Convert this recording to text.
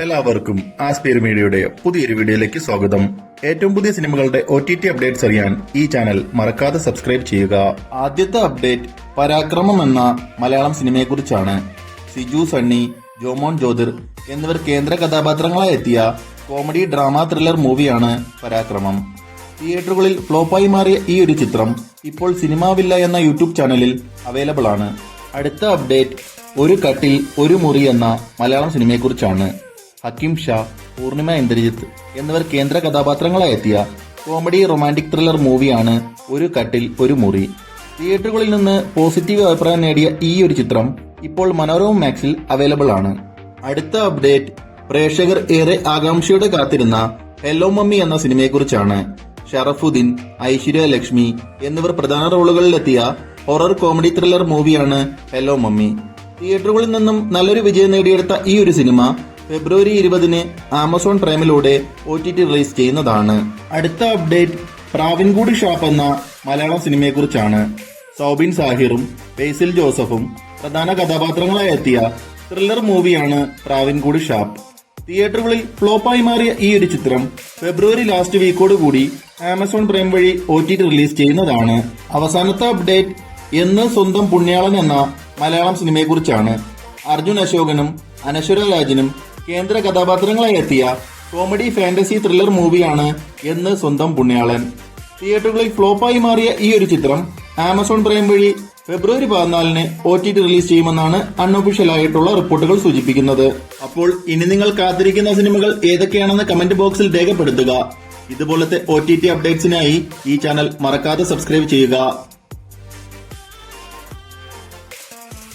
എല്ലാവർക്കും ആസ്പീർ മീഡിയയുടെ പുതിയൊരു വീഡിയോയിലേക്ക് സ്വാഗതം. ഏറ്റവും പുതിയ സിനിമകളുടെ OTT അപ്ഡേറ്റ്സ് അറിയാൻ ഈ ചാനൽ മറക്കാതെ സബ്സ്ക്രൈബ് ചെയ്യുക. ആദ്യത്തെ അപ്ഡേറ്റ് പരാക്രമം എന്ന മലയാളം സിനിമയെക്കുറിച്ചാണ്. സിജു സണ്ണി, ജോമോൻ ജ്യോതിർ എന്നിവർ കേന്ദ്ര കഥാപാത്രങ്ങളായി എത്തിയ കോമഡി ഡ്രാമ ത്രില്ലർ മൂവിയാണ് പരാക്രമം. തിയേറ്ററുകളിൽ ഫ്ലോപ്പായി മാറിയ ഈ ഒരു ചിത്രം ഇപ്പോൾ സിനിമാ വില്ല എന്ന യൂട്യൂബ് ചാനലിൽ അവൈലബിൾ ആണ്. അടുത്ത അപ്ഡേറ്റ് ഒരു കട്ടിൽ ഒരു മുറി എന്ന മലയാളം സിനിമയെക്കുറിച്ചാണ്. ഹക്കീം ഷാ, പൂർണിമ ഇന്ദ്രജിത്ത് എന്നിവർ കേന്ദ്ര കഥാപാത്രങ്ങളായി എത്തിയ കോമഡി റൊമാന്റിക് ത്രില്ലർ മൂവിയാണ് ഒരു കട്ടിൽ ഒരു മുറി. തിയേറ്ററുകളിൽ നിന്ന് പോസിറ്റീവ് അഭിപ്രായം നേടിയ ഈ ഒരു ചിത്രം ഇപ്പോൾ മനോരമ മാക്സിൽ അവൈലബിൾ ആണ്. അടുത്ത അപ്ഡേറ്റ് പ്രേക്ഷകർ ഏറെ ആകാംക്ഷയോടെ കാത്തിരുന്ന ഹെല്ലോ മമ്മി എന്ന സിനിമയെക്കുറിച്ചാണ്. ഷറഫുദ്ദീൻ, ഐശ്വര്യ ലക്ഷ്മി എന്നിവർ പ്രധാന റോളുകളിലെത്തിയ ഹൊറർ കോമഡി ത്രില്ലർ മൂവിയാണ് ഹെല്ലോ മമ്മി. തിയേറ്ററുകളിൽ നിന്നും നല്ലൊരു വിജയം നേടിയെടുത്ത ഈ ഒരു സിനിമ ഫെബ്രുവരി 20 ആമസോൺ പ്രൈമിലൂടെ OTT റിലീസ് ചെയ്യുന്നതാണ്. അടുത്ത അപ്ഡേറ്റ് പ്രാവിൻകൂടി ഷാപ്പ് എന്ന മലയാളം സിനിമയെക്കുറിച്ചാണ്. സൗബിൻ സാഹിറും ബേസിൽ ജോസഫും പ്രധാന കഥാപാത്രങ്ങളായി എത്തിയ ത്രില്ലർ മൂവിയാണ് പ്രാവിൻകൂടി ഷാപ്പ്. തിയേറ്ററുകളിൽ ഫ്ലോപ്പായി മാറിയ ഈ ഒരു ചിത്രം ഫെബ്രുവരി ലാസ്റ്റ് വീക്കോടുകൂടി ആമസോൺ പ്രൈം വഴി OTT റിലീസ് ചെയ്യുന്നതാണ്. അവസാനത്തെ അപ്ഡേറ്റ് എന്ന് സ്വന്തം പുണ്യാളൻ എന്ന മലയാളം സിനിമയെക്കുറിച്ചാണ്. അർജുൻ അശോകനും അനശ്വര രാജനും കേന്ദ്ര കഥാപാത്രങ്ങളായി എത്തിയ കോമഡി ഫാന്റസി ത്രില്ലർ മൂവിയാണ് എന്ന് സ്വന്തം പുണ്യാളൻ. തിയേറ്ററുകളിൽ ഫ്ലോപ്പായി മാറിയ ഈ ഒരു ചിത്രം ആമസോൺ പ്രൈം വഴി ഫെബ്രുവരി 14 OTT റിലീസ് ചെയ്യുമെന്നാണ് അൺഒഫീഷ്യൽ ആയിട്ടുള്ള റിപ്പോർട്ടുകൾ സൂചിപ്പിക്കുന്നത്. അപ്പോൾ ഇനി നിങ്ങൾ കാത്തിരിക്കുന്ന സിനിമകൾ ഏതൊക്കെയാണെന്ന് കമന്റ് ബോക്സിൽ രേഖപ്പെടുത്തുക. ഇതുപോലത്തെ OTT അപ്ഡേറ്റ്സിനായി ഈ ചാനൽ മറക്കാതെ സബ്സ്ക്രൈബ് ചെയ്യുക.